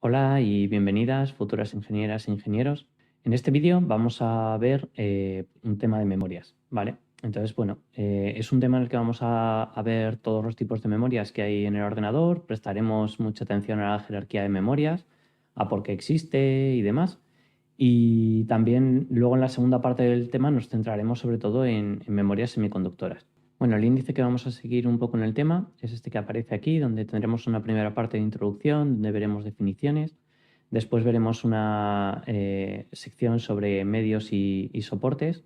Hola y bienvenidas futuras ingenieras e ingenieros. En este vídeo vamos a ver un tema de memorias, ¿vale? Entonces, bueno, es un tema en el que vamos a ver todos los tipos de memorias que hay en el ordenador, prestaremos mucha atención a la jerarquía de memorias, a por qué existe y demás. Y también luego en la segunda parte del tema nos centraremos sobre todo en memorias semiconductoras. Bueno, el índice que vamos a seguir un poco en el tema es este que aparece aquí, donde tendremos una primera parte de introducción, donde veremos definiciones. Después veremos una sección sobre medios y soportes.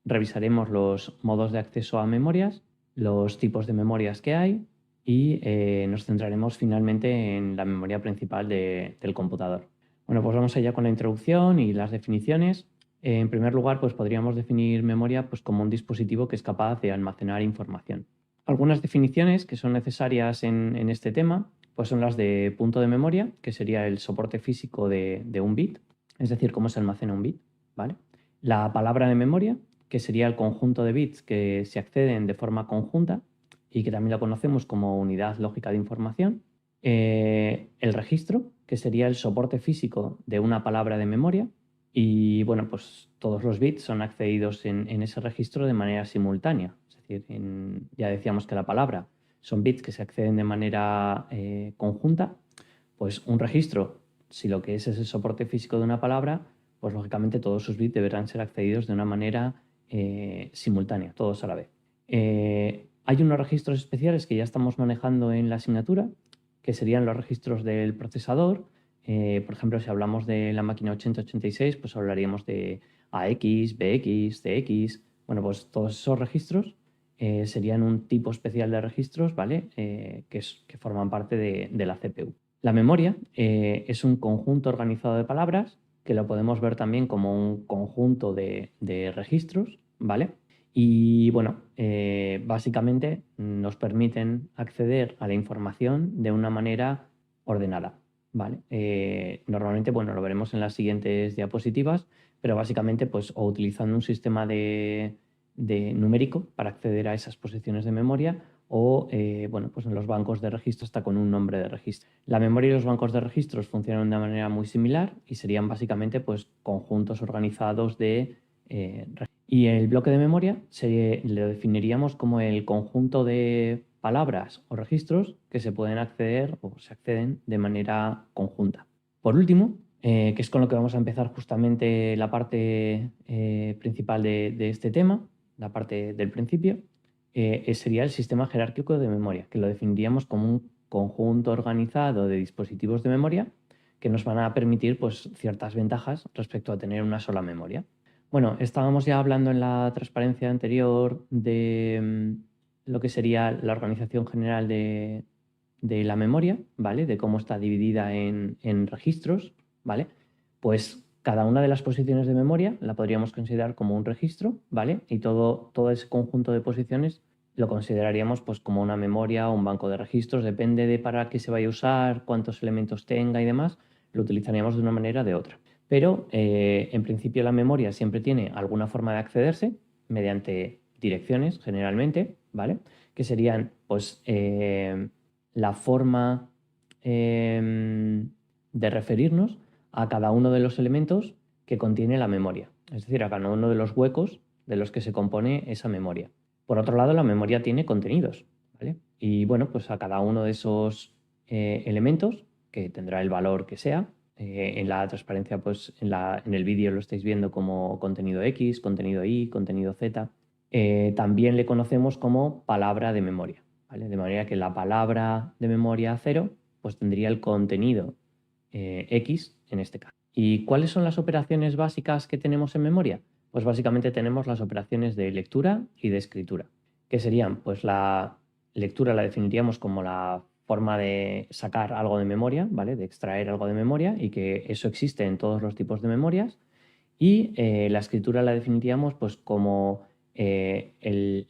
Revisaremos los modos de acceso a memorias, los tipos de memorias que hay y nos centraremos finalmente en la memoria principal del computador. Bueno, pues vamos allá con la introducción y las definiciones. En primer lugar, pues podríamos definir memoria pues, como un dispositivo que es capaz de almacenar información. Algunas definiciones que son necesarias en este tema pues son las de punto de memoria, que sería el soporte físico de un bit, es decir, cómo se almacena un bit, ¿vale? La palabra de memoria, que sería el conjunto de bits que se acceden de forma conjunta y que también lo conocemos como unidad lógica de información. El registro, que sería el soporte físico de una palabra de memoria. Y bueno, pues todos los bits son accedidos en ese registro de manera simultánea. Es decir, ya decíamos que la palabra son bits que se acceden de manera conjunta. Pues un registro, si lo que es el soporte físico de una palabra, pues lógicamente todos sus bits deberán ser accedidos de una manera simultánea, todos a la vez. Hay unos registros especiales que ya estamos manejando en la asignatura, que serían los registros del procesador. Por ejemplo, si hablamos de la máquina 8086, pues hablaríamos de AX, BX, CX. Bueno, pues todos esos registros serían un tipo especial de registros, ¿vale? Que forman parte de la CPU. La memoria es un conjunto organizado de palabras, que lo podemos ver también como un conjunto de registros, ¿vale? Y bueno, básicamente nos permiten acceder a la información de una manera ordenada, ¿vale? Normalmente, bueno, lo veremos en las siguientes diapositivas, pero básicamente pues o utilizando un sistema de numérico para acceder a esas posiciones de memoria o, bueno, pues en los bancos de registro está con un nombre de registro. La memoria y los bancos de registros funcionan de manera muy similar y serían básicamente pues conjuntos organizados de y el bloque de memoria lo definiríamos como el conjunto de palabras o registros que se pueden acceder o se acceden de manera conjunta. Por último, que es con lo que vamos a empezar justamente la parte principal de este tema, la parte del principio, sería el sistema jerárquico de memoria, que lo definiríamos como un conjunto organizado de dispositivos de memoria que nos van a permitir pues, ciertas ventajas respecto a tener una sola memoria. Bueno, estábamos ya hablando en la transparencia anterior de lo que sería la organización general de la memoria, ¿vale? De cómo está dividida en registros, ¿vale? Pues cada una de las posiciones de memoria la podríamos considerar como un registro, ¿vale? Y todo ese conjunto de posiciones lo consideraríamos pues como una memoria o un banco de registros, depende de para qué se vaya a usar, cuántos elementos tenga y demás, lo utilizaríamos de una manera o de otra. Pero en principio la memoria siempre tiene alguna forma de accederse mediante direcciones generalmente, ¿vale? Que serían pues la forma de referirnos a cada uno de los elementos que contiene la memoria, es decir, a cada uno de los huecos de los que se compone esa memoria. Por otro lado, la memoria tiene contenidos, ¿vale? Y bueno, pues a cada uno de esos elementos, que tendrá el valor que sea, en la transparencia, pues en el vídeo lo estáis viendo como contenido X, contenido Y, contenido Z. También le conocemos como palabra de memoria, ¿vale? De manera que la palabra de memoria 0 pues tendría el contenido X en este caso. ¿Y cuáles son las operaciones básicas que tenemos en memoria? Pues básicamente tenemos las operaciones de lectura y de escritura, que serían, pues la lectura la definiríamos como la forma de sacar algo de memoria, ¿vale? De extraer algo de memoria y que eso existe en todos los tipos de memorias. Y la escritura la definiríamos pues como el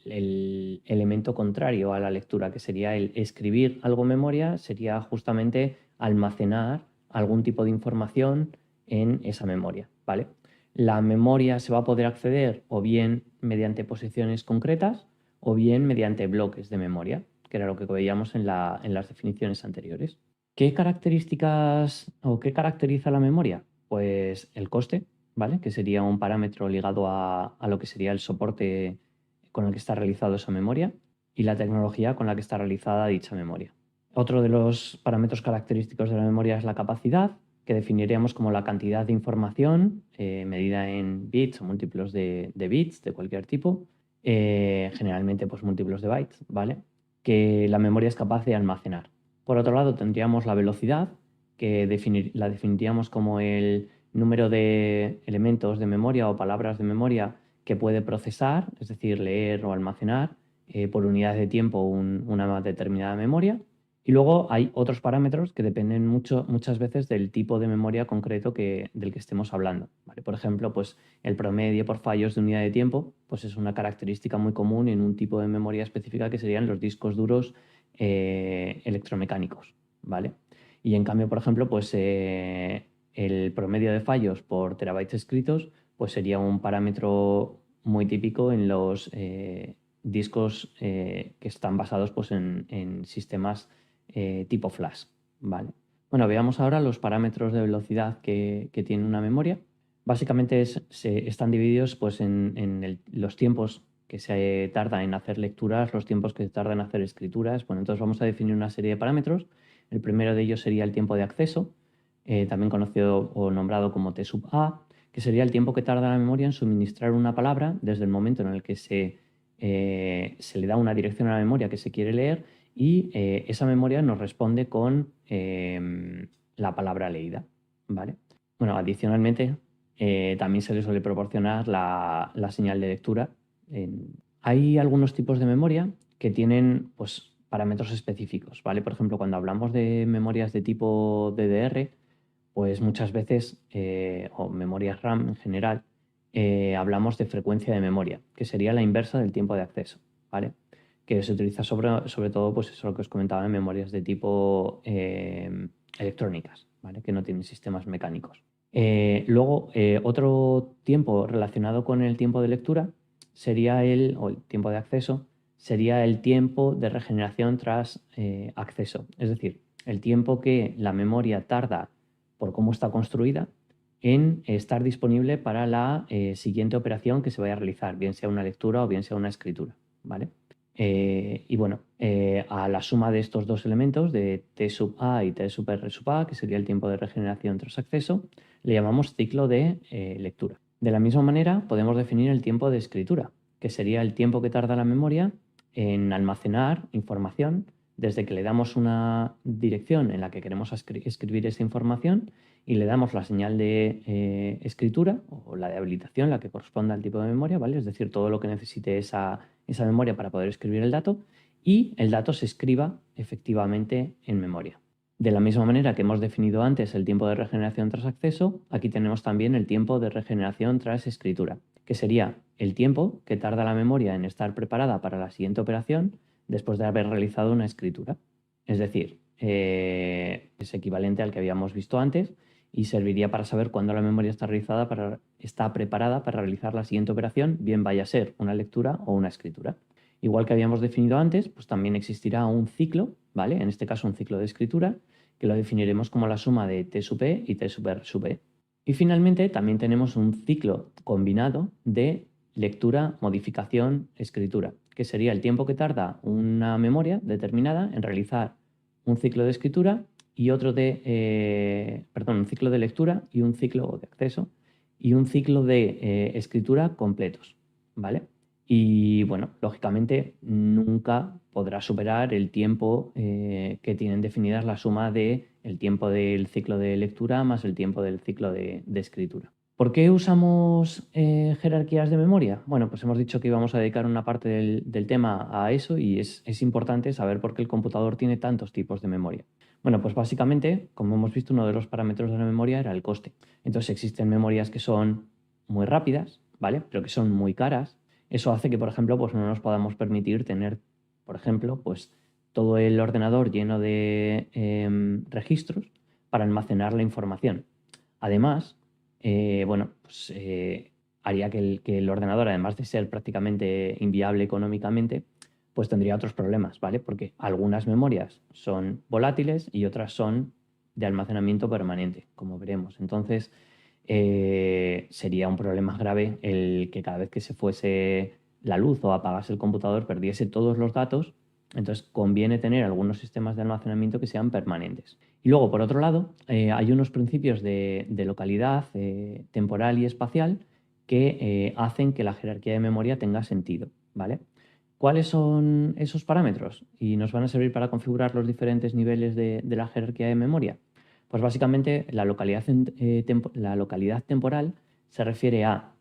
elemento contrario a la lectura, que sería el escribir algo en memoria, sería justamente almacenar algún tipo de información en esa memoria, ¿vale? La memoria se va a poder acceder o bien mediante posiciones concretas o bien mediante bloques de memoria, que era lo que veíamos en las definiciones anteriores. ¿Qué características o qué caracteriza la memoria? Pues el coste, ¿vale? Que sería un parámetro ligado a lo que sería el soporte con el que está realizado esa memoria y la tecnología con la que está realizada dicha memoria. Otro de los parámetros característicos de la memoria es la capacidad, que definiríamos como la cantidad de información medida en bits o múltiplos de bits de cualquier tipo, generalmente pues múltiplos de bytes, ¿vale? Que la memoria es capaz de almacenar. Por otro lado, tendríamos la velocidad, que la definiríamos como el número de elementos de memoria o palabras de memoria que puede procesar, es decir, leer o almacenar por unidad de tiempo una determinada memoria. Y luego hay otros parámetros que dependen muchas veces del tipo de memoria concreto del que estemos hablando, ¿vale? Por ejemplo, pues el promedio por fallos de unidad de tiempo pues es una característica muy común en un tipo de memoria específica que serían los discos duros electromecánicos, ¿vale? Y en cambio, por ejemplo, pues el promedio de fallos por terabytes escritos pues sería un parámetro muy típico en los discos que están basados pues, en sistemas tipo flash, ¿vale? Bueno, veamos ahora los parámetros de velocidad que tiene una memoria. Básicamente están divididos pues, en los tiempos que se tarda en hacer lecturas, los tiempos que se tarda en hacer escrituras. Bueno, entonces vamos a definir una serie de parámetros. El primero de ellos sería el tiempo de acceso, también conocido o nombrado como T sub A, que sería el tiempo que tarda la memoria en suministrar una palabra desde el momento en el que se le da una dirección a la memoria que se quiere leer y esa memoria nos responde con la palabra leída, ¿vale? Bueno, adicionalmente también se le suele proporcionar la señal de lectura. Hay algunos tipos de memoria que tienen pues, parámetros específicos, ¿vale? Por ejemplo, cuando hablamos de memorias de tipo DDR, pues muchas veces, o memorias RAM en general, hablamos de frecuencia de memoria, que sería la inversa del tiempo de acceso, ¿vale? Que se utiliza sobre todo, pues eso lo que os comentaba, en memorias de tipo electrónicas, ¿vale? Que no tienen sistemas mecánicos. Luego, otro tiempo relacionado con el tiempo de lectura sería o el tiempo de acceso, sería el tiempo de regeneración tras acceso. Es decir, el tiempo que la memoria tarda por cómo está construida en estar disponible para la siguiente operación que se vaya a realizar, bien sea una lectura o bien sea una escritura, ¿vale? Y bueno, a la suma de estos dos elementos, de T sub A y T sub R sub A, que sería el tiempo de regeneración tras acceso, le llamamos ciclo de lectura. De la misma manera, podemos definir el tiempo de escritura, que sería el tiempo que tarda la memoria en almacenar información desde que le damos una dirección en la que queremos escribir esa información y le damos la señal de escritura o la de habilitación, la que corresponda al tipo de memoria, ¿vale? Es decir, todo lo que necesite esa memoria para poder escribir el dato y el dato se escriba efectivamente en memoria. De la misma manera que hemos definido antes el tiempo de regeneración tras acceso, aquí tenemos también el tiempo de regeneración tras escritura, que sería el tiempo que tarda la memoria en estar preparada para la siguiente operación después de haber realizado una escritura. Es decir, es equivalente al que habíamos visto antes y serviría para saber cuándo la memoria está preparada para realizar la siguiente operación, bien vaya a ser una lectura o una escritura. Igual que habíamos definido antes, pues también existirá un ciclo, ¿vale? En este caso un ciclo de escritura, que lo definiremos como la suma de T sub E y T sub R sub E. Y finalmente también tenemos un ciclo combinado de lectura, modificación, escritura, que sería el tiempo que tarda una memoria determinada en realizar un ciclo de escritura y un ciclo de lectura y un ciclo de acceso y un ciclo de escritura completos, ¿vale? Y bueno, lógicamente nunca podrá superar el tiempo que tienen definidas la suma de el tiempo del ciclo de lectura más el tiempo del ciclo de escritura. ¿Por qué usamos jerarquías de memoria? Bueno, pues hemos dicho que íbamos a dedicar una parte del tema a eso y es importante saber por qué el computador tiene tantos tipos de memoria. Bueno, pues básicamente, como hemos visto, uno de los parámetros de la memoria era el coste. Entonces existen memorias que son muy rápidas, ¿vale? Pero que son muy caras. Eso hace que, por ejemplo, pues no nos podamos permitir tener, por ejemplo, pues todo el ordenador lleno de registros para almacenar la información. Además, bueno, pues haría que el ordenador, además de ser prácticamente inviable económicamente, pues tendría otros problemas, ¿vale? Porque algunas memorias son volátiles y otras son de almacenamiento permanente, como veremos. Entonces, sería un problema grave el que cada vez que se fuese la luz o apagase el computador perdiese todos los datos. Entonces, conviene tener algunos sistemas de almacenamiento que sean permanentes. Y luego, por otro lado, hay unos principios de localidad temporal y espacial que hacen que la jerarquía de memoria tenga sentido, ¿vale? ¿Cuáles son esos parámetros? Y nos van a servir para configurar los diferentes niveles de la jerarquía de memoria. Pues básicamente la localidad temporal se refiere a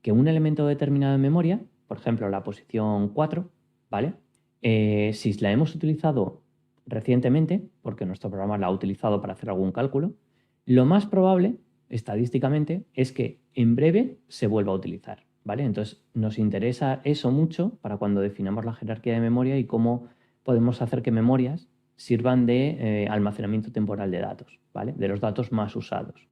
que un elemento determinado en memoria, por ejemplo la posición 4, ¿vale? Si la hemos utilizado recientemente, porque nuestro programa la ha utilizado para hacer algún cálculo, lo más probable, estadísticamente, es que en breve se vuelva a utilizar, ¿vale? Entonces nos interesa eso mucho para cuando definamos la jerarquía de memoria y cómo podemos hacer que memorias sirvan de almacenamiento temporal de datos, ¿vale? De los datos más usados.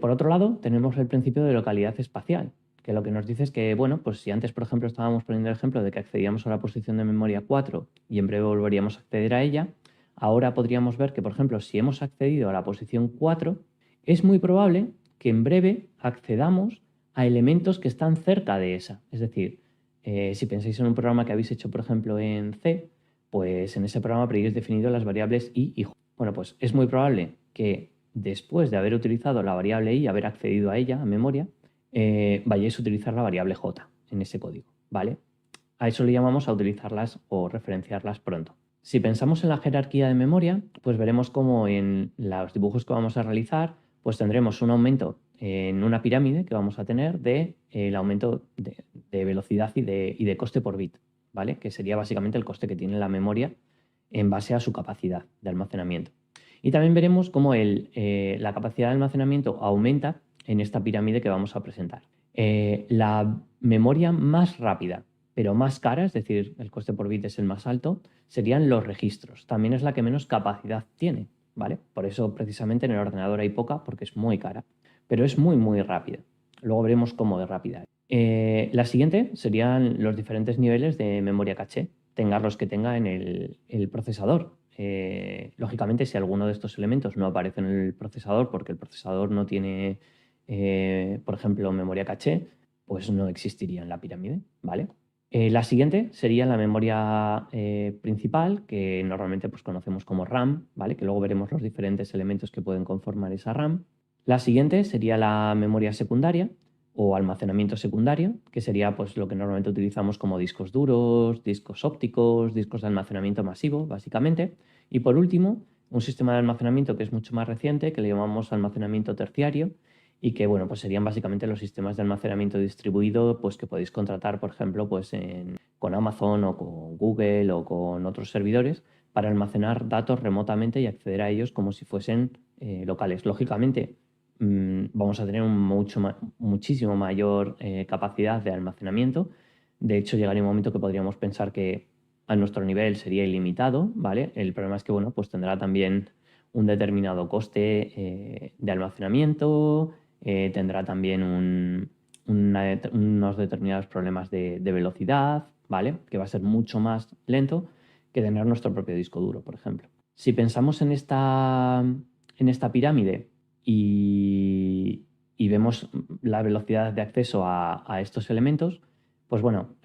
Por otro lado, tenemos el principio de localidad espacial, que lo que nos dice es que, bueno, pues si antes, por ejemplo, estábamos poniendo el ejemplo de que accedíamos a la posición de memoria 4 y en breve volveríamos a acceder a ella, ahora podríamos ver que, por ejemplo, si hemos accedido a la posición 4, es muy probable que en breve accedamos a elementos que están cerca de esa. Es decir, si pensáis en un programa que habéis hecho, por ejemplo, en C, pues en ese programa habréis definido las variables i y j. Bueno, pues es muy probable que después de haber utilizado la variable i, haber accedido a ella, a memoria, vayáis a utilizar la variable j en ese código, ¿vale? A eso le llamamos a utilizarlas o referenciarlas pronto. Si pensamos en la jerarquía de memoria, pues veremos cómo en los dibujos que vamos a realizar, pues tendremos un aumento en una pirámide que vamos a tener del aumento de velocidad y de coste por bit, ¿vale? Que sería básicamente el coste que tiene la memoria en base a su capacidad de almacenamiento. Y también veremos cómo la capacidad de almacenamiento aumenta en esta pirámide que vamos a presentar. La memoria más rápida, pero más cara, es decir, el coste por bit es el más alto, serían los registros. También es la que menos capacidad tiene, ¿vale? Por eso precisamente en el ordenador hay poca, porque es muy cara, pero es muy, muy rápida. Luego veremos cómo de rápida es. La siguiente serían los diferentes niveles de memoria caché, tenga los que tenga en el procesador. Lógicamente, si alguno de estos elementos no aparece en el procesador porque el procesador no tiene, por ejemplo, memoria caché, pues no existiría en la pirámide, ¿vale? La siguiente sería la memoria principal, que normalmente pues, conocemos como RAM, ¿vale? Que luego veremos los diferentes elementos que pueden conformar esa RAM. La siguiente sería la memoria secundaria o almacenamiento secundario, que sería pues, lo que normalmente utilizamos como discos duros, discos ópticos, discos de almacenamiento masivo, básicamente. Y por último, un sistema de almacenamiento que es mucho más reciente, que le llamamos almacenamiento terciario, y que bueno, pues serían básicamente los sistemas de almacenamiento distribuido pues, que podéis contratar, por ejemplo, pues con Amazon o con Google o con otros servidores para almacenar datos remotamente y acceder a ellos como si fuesen locales. Lógicamente, vamos a tener muchísimo mayor capacidad de almacenamiento. De hecho, llegaría un momento que podríamos pensar que a nuestro nivel sería ilimitado, ¿vale? El problema es que, bueno, pues tendrá también un determinado coste de almacenamiento, tendrá también unos determinados problemas de velocidad, ¿vale? Que va a ser mucho más lento que tener nuestro propio disco duro, por ejemplo. Si pensamos en esta pirámide y vemos la velocidad de acceso a estos elementos, pues bueno,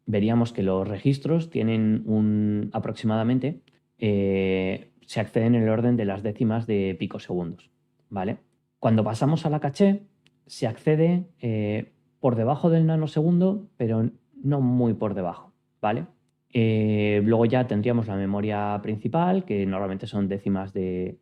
veríamos que los registros tienen aproximadamente, se acceden en el orden de las décimas de picosegundos, ¿vale? Cuando pasamos a la caché, se accede por debajo del nanosegundo, pero no muy por debajo, ¿vale? Luego ya tendríamos la memoria principal, que normalmente son décimas de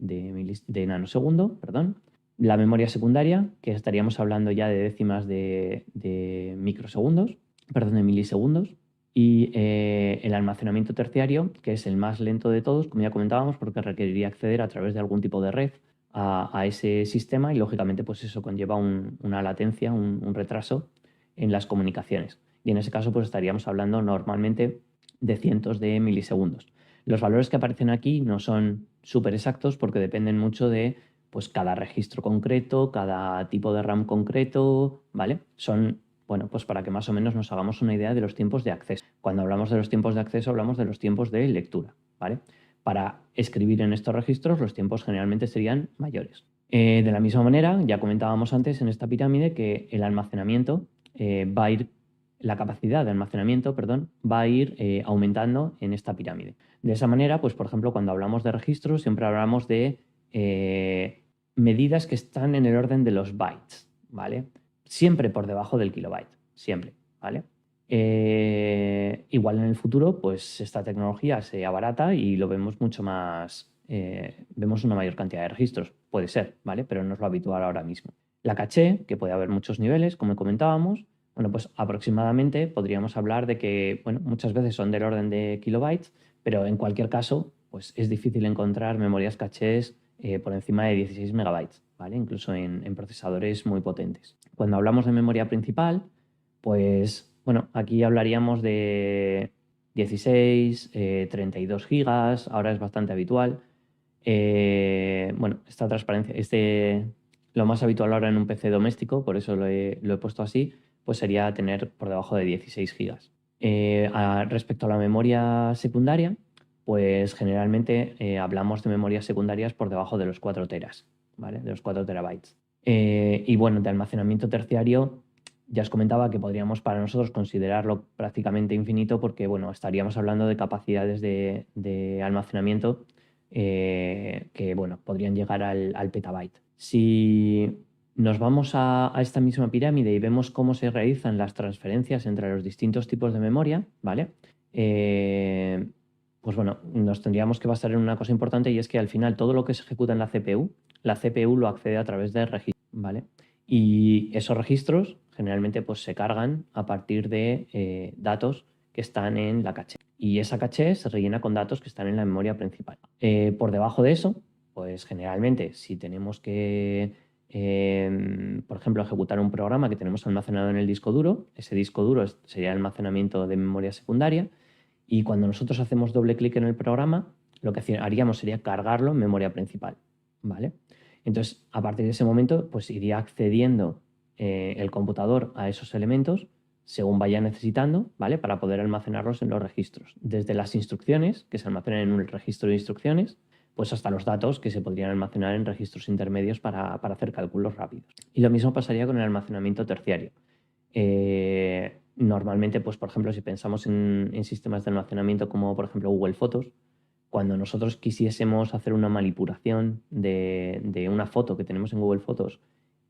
nanosegundo, perdón. La memoria secundaria, que estaríamos hablando ya de décimas de microsegundos, perdón, de milisegundos. Y el almacenamiento terciario, que es el más lento de todos, como ya comentábamos, porque requeriría acceder a través de algún tipo de red a ese sistema y lógicamente pues eso conlleva una latencia, un retraso en las comunicaciones. Y en ese caso pues estaríamos hablando normalmente de cientos de milisegundos. Los valores que aparecen aquí no son súper exactos porque dependen mucho de pues, cada registro concreto, cada tipo de RAM concreto, ¿vale? Son Bueno, pues para que más o menos nos hagamos una idea de los tiempos de acceso. Cuando hablamos de los tiempos de acceso, hablamos de los tiempos de lectura, ¿vale? Para escribir en estos registros, los tiempos generalmente serían mayores. De la misma manera, ya comentábamos antes en esta pirámide que el almacenamiento va a ir, la capacidad de almacenamiento, perdón, va a ir aumentando en esta pirámide. De esa manera, pues por ejemplo, cuando hablamos de registros, siempre hablamos de medidas que están en el orden de los bytes, ¿vale? Siempre por debajo del kilobyte, siempre, ¿vale? Igual en el futuro, pues esta tecnología se abarata y lo vemos mucho más, vemos una mayor cantidad de registros, puede ser, ¿vale? Pero no es lo habitual ahora mismo. La caché, que puede haber muchos niveles, como comentábamos, bueno, pues aproximadamente podríamos hablar de que, bueno, muchas veces son del orden de kilobytes, pero en cualquier caso, pues es difícil encontrar memorias cachés por encima de 16 megabytes, ¿vale? Incluso en procesadores muy potentes. Cuando hablamos de memoria principal, pues bueno, aquí hablaríamos de 16, 32 gigas, ahora es bastante habitual. Bueno, esta transparencia, lo más habitual ahora en un PC doméstico, por eso lo he puesto así, pues sería tener por debajo de 16 gigas. Respecto a la memoria secundaria, pues generalmente hablamos de memorias secundarias por debajo de los 4 teras, ¿vale? De los 4 terabytes. Y bueno, de almacenamiento terciario, ya os comentaba que podríamos para nosotros considerarlo prácticamente infinito porque, bueno, estaríamos hablando de capacidades de almacenamiento que, bueno, podrían llegar al petabyte. Si nos vamos a esta misma pirámide y vemos cómo se realizan las transferencias entre los distintos tipos de memoria, ¿vale? Pues bueno, nos tendríamos que basar en una cosa importante y es que al final todo lo que se ejecuta en la CPU lo accede a través de registros, ¿vale? Y esos registros generalmente pues, se cargan a partir de datos que están en la caché. Y esa caché se rellena con datos que están en la memoria principal. Por debajo de eso, pues generalmente si tenemos que, por ejemplo, ejecutar un programa que tenemos almacenado en el disco duro, ese disco duro sería el almacenamiento de memoria secundaria. Y cuando nosotros hacemos doble clic en el programa, lo que haríamos sería cargarlo en memoria principal, ¿vale? Entonces, a partir de ese momento, pues iría accediendo el computador a esos elementos según vaya necesitando, ¿vale? Para poder almacenarlos en los registros. Desde las instrucciones, que se almacenan en un registro de instrucciones, pues hasta los datos que se podrían almacenar en registros intermedios para hacer cálculos rápidos. Y lo mismo pasaría con el almacenamiento terciario. Normalmente, pues por ejemplo, si pensamos en sistemas de almacenamiento como por ejemplo Google Fotos, cuando nosotros quisiésemos hacer una manipulación de una foto que tenemos en Google Fotos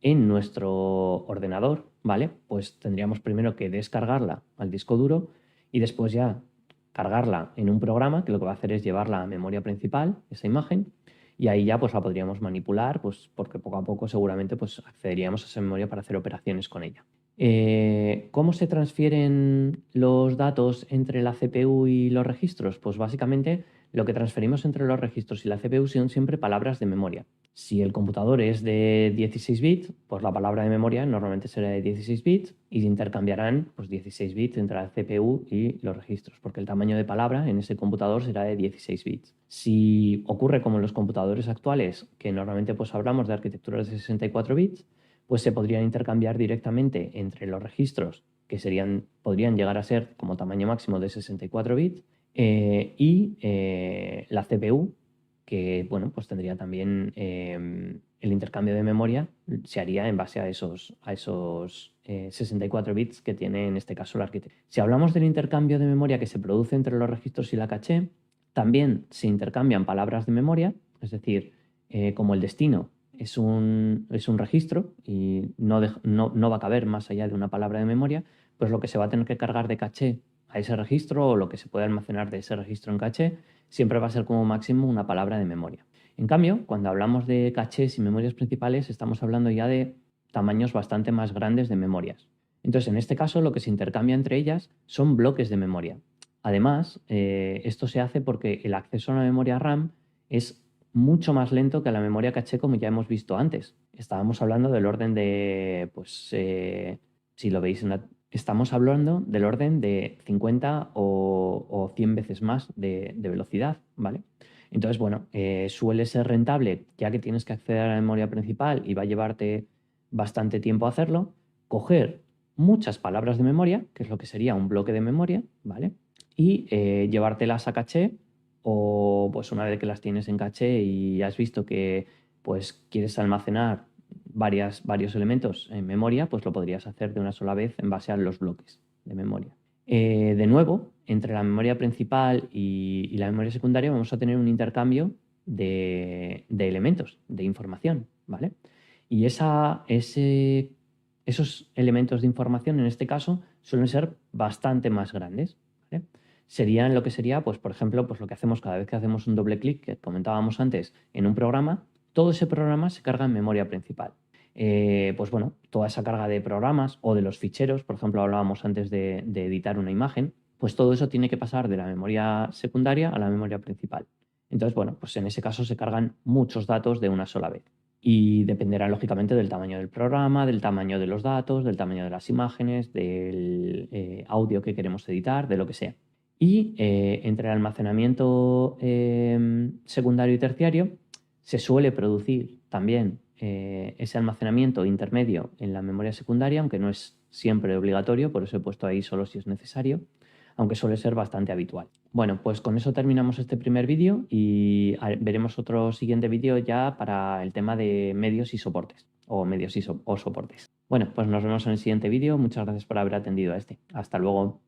en nuestro ordenador, ¿vale? Pues tendríamos primero que descargarla al disco duro y después ya cargarla en un programa que lo que va a hacer es llevarla a memoria principal, esa imagen, y ahí ya pues la podríamos manipular, pues porque poco a poco seguramente pues accederíamos a esa memoria para hacer operaciones con ella. ¿Cómo se transfieren los datos entre la CPU y los registros? Pues básicamente lo que transferimos entre los registros y la CPU son siempre palabras de memoria. Si el computador es de 16 bits, pues la palabra de memoria normalmente será de 16 bits y se intercambiarán pues, 16 bits entre la CPU y los registros, porque el tamaño de palabra en ese computador será de 16 bits. Si ocurre como en los computadores actuales, que normalmente pues, hablamos de arquitecturas de 64 bits, pues se podrían intercambiar directamente entre los registros que podrían llegar a ser como tamaño máximo de 64 bits y la CPU, que bueno, pues tendría también el intercambio de memoria, se haría en base a esos 64 bits que tiene en este caso la arquitectura. Si hablamos del intercambio de memoria que se produce entre los registros y la caché, también se intercambian palabras de memoria, es decir, como el destino es un registro y no va a caber más allá de una palabra de memoria, pues lo que se va a tener que cargar de caché a ese registro o lo que se puede almacenar de ese registro en caché siempre va a ser como máximo una palabra de memoria. En cambio, cuando hablamos de cachés y memorias principales, estamos hablando ya de tamaños bastante más grandes de memorias. Entonces, en este caso, lo que se intercambia entre ellas son bloques de memoria. Además, esto se hace porque el acceso a la memoria RAM es mucho más lento que a la memoria caché, como ya hemos visto antes. Estábamos hablando del orden de, pues, si lo veis, estamos hablando del orden de 50 o 100 veces más de velocidad, ¿vale? Entonces, bueno, suele ser rentable, ya que tienes que acceder a la memoria principal y va a llevarte bastante tiempo hacerlo, coger muchas palabras de memoria, que es lo que sería un bloque de memoria, ¿vale? Y llevártelas a caché, o pues una vez que las tienes en caché y has visto que pues quieres almacenar varios elementos en memoria, pues lo podrías hacer de una sola vez en base a los bloques de memoria. De nuevo, entre la memoria principal y la memoria secundaria vamos a tener un intercambio de elementos, de información, ¿vale? Y esos elementos de información, en este caso, suelen ser bastante más grandes, ¿vale? Serían lo que sería, pues, por ejemplo, pues lo que hacemos cada vez que hacemos un doble clic, que comentábamos antes, en un programa, todo ese programa se carga en memoria principal. Pues bueno, toda esa carga de programas o de los ficheros, por ejemplo, hablábamos antes de editar una imagen, pues todo eso tiene que pasar de la memoria secundaria a la memoria principal. Entonces, bueno, pues en ese caso se cargan muchos datos de una sola vez. Y dependerá lógicamente del tamaño del programa, del tamaño de los datos, del tamaño de las imágenes, del audio que queremos editar, de lo que sea. Y entre el almacenamiento secundario y terciario se suele producir también ese almacenamiento intermedio en la memoria secundaria, aunque no es siempre obligatorio, por eso he puesto ahí solo si es necesario, aunque suele ser bastante habitual. Bueno, pues con eso terminamos este primer vídeo y veremos otro siguiente vídeo ya para el tema de medios y soportes, o medios y o soportes. Bueno, pues nos vemos en el siguiente vídeo. Muchas gracias por haber atendido a este. Hasta luego.